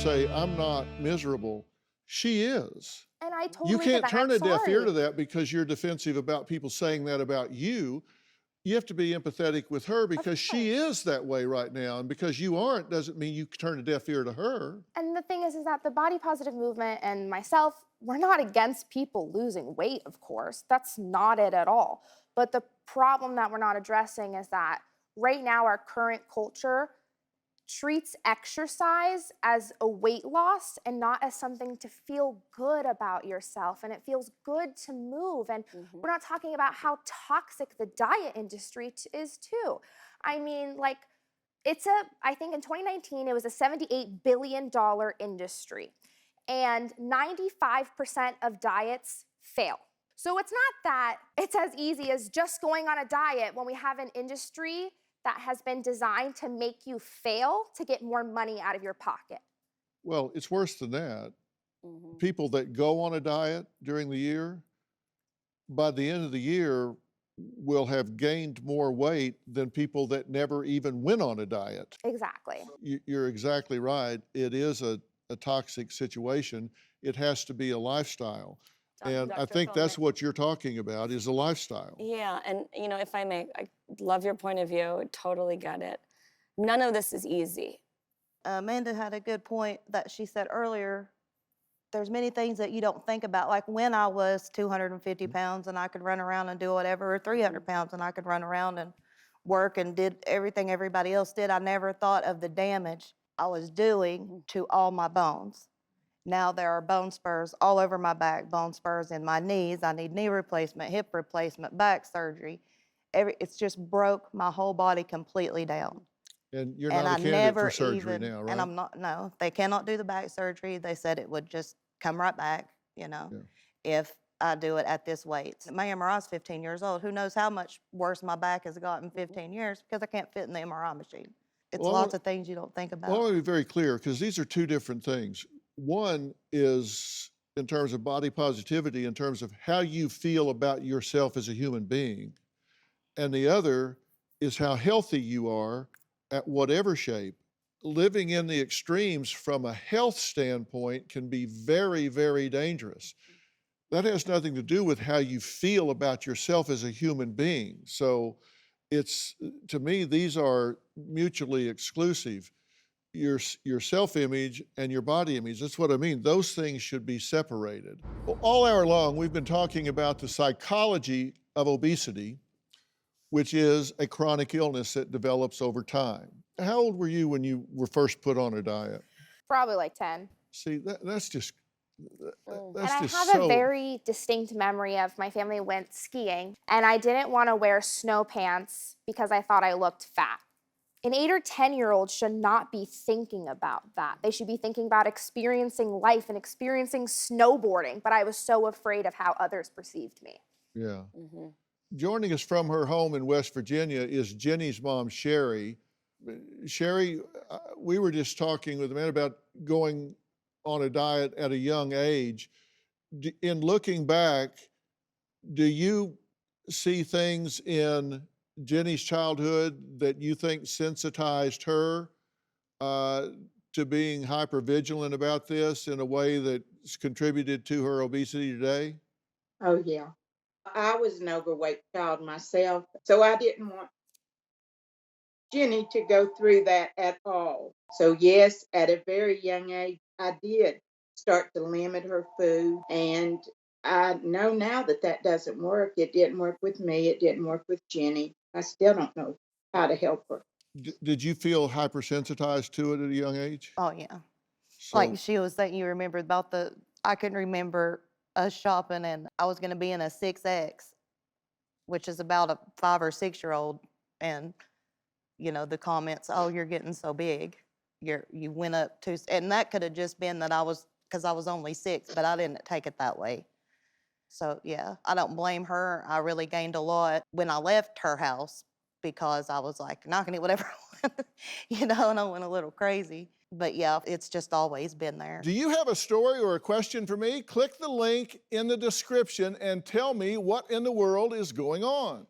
say, I'm not miserable. She is. And I totally You can't get that. turn I'm a deaf ear sorry. to that because you're defensive about people saying that about you. You have to be empathetic with her because she is that way right now. And because you aren't doesn't mean you turn a deaf ear to her. And the thing is that the body positive movement and myself, we're not against people losing weight, of course. That's not it at all. But the problem that we're not addressing is that right now our current culture treats exercise as a weight loss and not as something to feel good about yourself. And it feels good to move. And we're not talking about how toxic the diet industry is too. I mean, like, I think in 2019, it was a $78 billion industry. And 95% of diets fail. So it's not that it's as easy as just going on a diet when we have an industry that has been designed to make you fail to get more money out of your pocket. Well, it's worse than that. People that go on a diet during the year, by the end of the year, will have gained more weight than people that never even went on a diet. Exactly. You're exactly right. It is a toxic situation. It has to be a lifestyle. And I think that's what you're talking about is a lifestyle. Yeah, and you know, if I may, I love your point of view, totally get it. None of this is easy. Amanda had a good point that she said earlier. There's many things that you don't think about, like when I was 250 pounds and I could run around and do whatever, or 300 pounds and I could run around and work and did everything everybody else did. I never thought of the damage I was doing to all my bones. Now there are bone spurs all over my back, bone spurs in my knees. I need knee replacement, hip replacement, back surgery. It's just broke my whole body completely down. And you're not a candidate for surgery now, right? And I'm not, no, they cannot do the back surgery. They said it would just come right back, you know, if I do it at this weight. My MRI is 15 years old. Who knows how much worse my back has gotten in 15 years because I can't fit in the MRI machine. It's lots of things you don't think about. Well, I want to be very clear because these are two different things. One is in terms of body positivity, in terms of how you feel about yourself as a human being. And the other is how healthy you are at whatever shape. Living in the extremes from a health standpoint can be very, very dangerous. That has nothing to do with how you feel about yourself as a human being. So it's, to me, these are mutually exclusive. Your self-image and your body image, that's what I mean. Those things should be separated. All hour long, we've been talking about the psychology of obesity, which is a chronic illness that develops over time. How old were you when you were first put on a diet? Probably like 10. See, that's just And I have a very distinct memory of my family went skiing, and I didn't want to wear snow pants because I thought I looked fat. An 8 or 10-year-old should not be thinking about that. They should be thinking about experiencing life and experiencing snowboarding, but I was so afraid of how others perceived me. Yeah. Joining us from her home in West Virginia is Jenny's mom, Sherry. Sherry, we were just talking with Amanda about going on a diet at a young age. In looking back, do you see things in Jenny's childhood that you think sensitized her to being hypervigilant about this in a way that's contributed to her obesity today? Oh, yeah. I was an overweight child myself, so I didn't want Jenny to go through that at all. So, yes, at a very young age, I did start to limit her food. And I know now that that doesn't work. It didn't work with me. It didn't work with Jenny. I still don't know how to help her. Did you feel hypersensitized to it at a young age? Oh, yeah. So, Like she was saying, you remember about I can remember us shopping and I was going to be in a 6X, which is about a 5 or 6-year-old. And, you know, the comments, oh, you're getting so big. You went up too, and that could have just been that because I was only 6, but I didn't take it that way. So, yeah, I don't blame her. I really gained a lot when I left her house because I was like, not going to eat whatever I want, you know, and I went a little crazy. But yeah, it's just always been there. do you have a story or a question for me? Click the link in the description and tell me what in the world is going on.